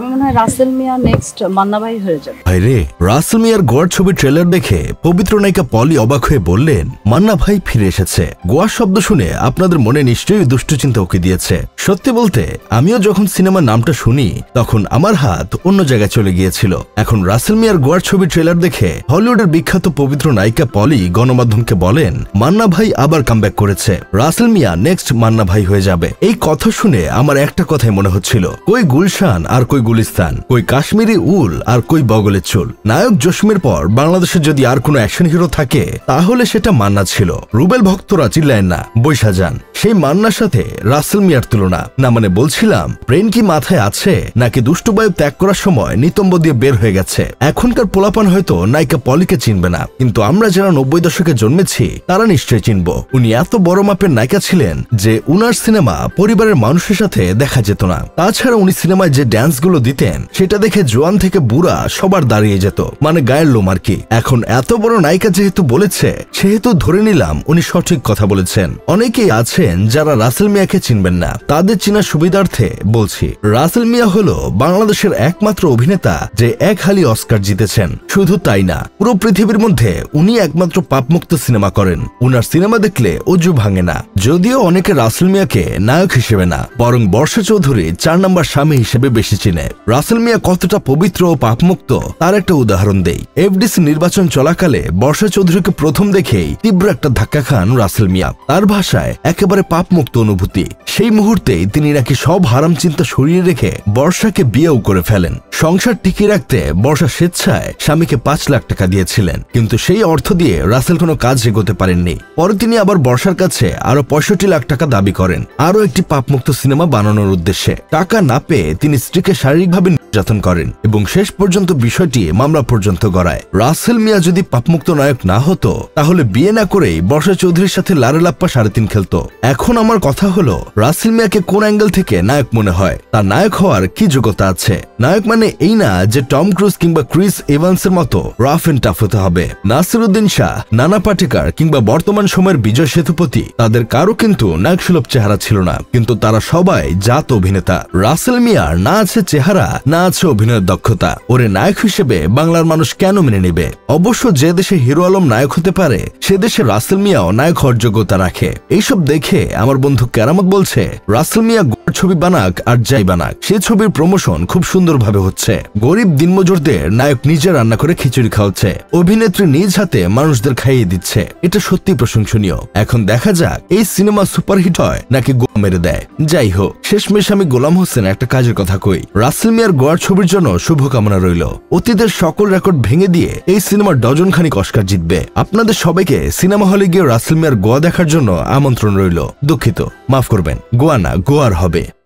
আমি মনে হয় রাসেল মিয়া নেক্সট মান্না ভাই হয়ে যাবে। ভাইরে, রাসেল মিয়ার গোয়ার ছবির ট্রেলার দেখে পবিত্র নায়িকা পলি অবাক হয়ে বললেন, মান্না ভাই ফিরে এসেছে। গোয়া শব্দ শুনে আপনাদের মনে নিশ্চয়ই দুষ্টচিন্তা উকি দিয়েছে। সত্যি বলতে আমিও যখন সিনেমার নামটা শুনি তখন আমার হাত অন্য জায়গায় চলে গিয়েছিল। এখন রাসেল মিয়ার গোয়ার ছবির ট্রেলার দেখে হলিউডের বিখ্যাত পবিত্র নায়িকা পলি গণমাধ্যমকে বলেন, মান্না ভাই আবার কামব্যাক করেছে, রাসেল মিয়া নেক্সট মান্না ভাই হয়ে যাবে। এই কথা শুনে আমার একটা কথাই মনে হচ্ছিল, কই গুলশান আর কই গুলিস্তান, কই কাশ্মীরি উল আর কই বগলের চুল। নায়ক জসিমের পর বাংলাদেশে যদি আর কোনো অ্যাকশন হিরো থাকে তাহলে সেটা মান্না ছিল। রুবেল ভক্তরা চিল্লায় না, বৈশা যান। সেই মান্নার সাথে রাসেল মিয়ার তুলনা না, মানে বলছিলাম ব্রেন কি মাথায় আছে নাকি দুষ্টু বায়ু ত্যাগ করার সময় নিতম্ব দিয়ে বের হয়ে গেছে। এখনকার পোলাপান হয়তো নায়িকা পলিকে চিনবে না, কিন্তু আমরা যারা 90 দশকে জন্মেছি তারা নিশ্চয়ই চিনব। উনি এত বড় মাপের নায়িকা ছিলেন যে উনার সিনেমা পরিবারের মানুষের সাথে দেখা যেত না। তাছাড়া উনি সিনেমায় যে ড্যান্স গুলো দিতেন সেটা দেখে জোয়ান থেকে বুড়া সবার দাঁড়িয়ে যেত, মানে গায়ের লোম আর কি। এখন এত বড় নায়িকা যেহেতু বলেছে সেহেতু ধরে নিলাম উনি সঠিক কথা বলেছেন। অনেকেই আছেন যারা রাসেল মিয়াকে চিনবেন না, তাদের চেনার সুবিধার্থে বলছি, রাসেল মিয়া হলো বাংলাদেশের একমাত্র অভিনেতা যে এক হালি অস্কার জিতেছেন। শুধু তাই না, পুরো পৃথিবীর মধ্যে উনি একমাত্র পাপমুক্ত সিনেমা করেন। উনার সিনেমা দেখলে অজু ভাঙে না। যদিও অনেকে রাসেল মিয়াকে নায়ক হিসেবে না বরং বর্ষা চৌধুরী 4 নম্বর স্বামী হিসেবে বেশি চিনে। রাসেল মিয়া কতটা পবিত্র ও পাপমুক্ত তার একটা উদাহরণ দেই। এফডিসি নির্বাচন চলাকালে বর্ষা চৌধুরীকে প্রথম দেখেই তীব্র একটা ধাক্কা খান রাসেল মিয়া। তার ভাষায় একেবারে পাপমুক্ত অনুভূতি। সেই মুহূর্তেই তিনি নাকি সব হারাম চিন্তা সরিয়ে রেখে বর্ষাকে বিয়েও করে ফেলেন। সংসার টিকিয়ে রাখতে বর্ষা স্বেচ্ছায় স্বামীকে 5 লাখ টাকা দিয়েছিলেন, কিন্তু সেই অর্থ দিয়ে রাসেল কোনো কাজ এগোতে পারেননি। পরে তিনি আবার বর্ষার কাছে আরো 65 লাখ টাকা দাবি করেন আরো একটি পাপমুক্ত সিনেমা বানানোর উদ্দেশ্যে। টাকা না পেয়ে তিনি স্ত্রীকে শারীরিকভাবে নির্যাতন করেন এবং শেষ পর্যন্ত বিষয়টি মামলা পর্যন্ত গড়ায়। রাসেল মিয়া যদি পাপমুক্ত নায়ক না হতো তাহলে বিয়ে না করেই বর্ষা চৌধুরীর সাথে লারেলাপ্পা 3.5 খেলতো। এখন আমার কথা হলো, রাসেল মিয়াকে কোন অ্যাঙ্গেল থেকে নায়ক মনে হয়? তার নায়ক হওয়ার কি যোগ্যতা আছে? নায়ক মানে এই না যে টম ক্রুজ কিংবা ক্রিস এভান্সের মতো রাফ এন্ড টাফ হতে হবে। নাসিরুদ্দিন শাহ, নানা পাটেকার কিংবা বর্তমান সময়ের বিজয় সেতুপতি, তাদের কারো কিন্তু নায়ক সুলভ চেহারা ছিল না, কিন্তু তারা সবাই জাত অভিনেতা। রাসেল মিয়ার না আছে চেহারা, না আছে অভিনয়ের দক্ষতা। ওরে নায়ক হিসেবে বাংলার মানুষ কেন মেনে নেবে? অবশ্য যে দেশে হিরো আলম নায়ক হতে পারে সে দেশে রাসেল মিয়াও নায়ক হওয়ার যোগ্যতা রাখে। এইসব দেখে আমার বন্ধু কেরামত বলছে, রাসেল মিয়া ছবি বানাক আর যাই বানাক, সে ছবির প্রমোশন খুব সুন্দরভাবে হচ্ছে। গরিব দিনমজুরদের নায়ক নিজে রান্না করে খিচুড়ি খাওয়াচ্ছে, অভিনেত্রী নিজ হাতে মানুষদের খাইয়ে দিচ্ছে। এটা সত্যি প্রশংসনীয়। এখন দেখা যাক এই সিনেমা সুপারহিট হয় নাকি গোয়া মেরে দেয়। যাই হোক, শেষমেশ আমি গোলাম হোসেন একটা কাজের কথা কই, রাসেল মিয়ার গোয়ার ছবির জন্য শুভকামনা রইল। অতীতের সকল রেকর্ড ভেঙে দিয়ে এই সিনেমার ডজন খানিক অস্কার জিতবে। আপনাদের সবাইকে সিনেমা হলে গিয়ে রাসেল মিয়ার গোয়া দেখার জন্য আমন্ত্রণ রইল। দুঃখিত, মাফ করবেন, গোয়া না গোয়ার হবে।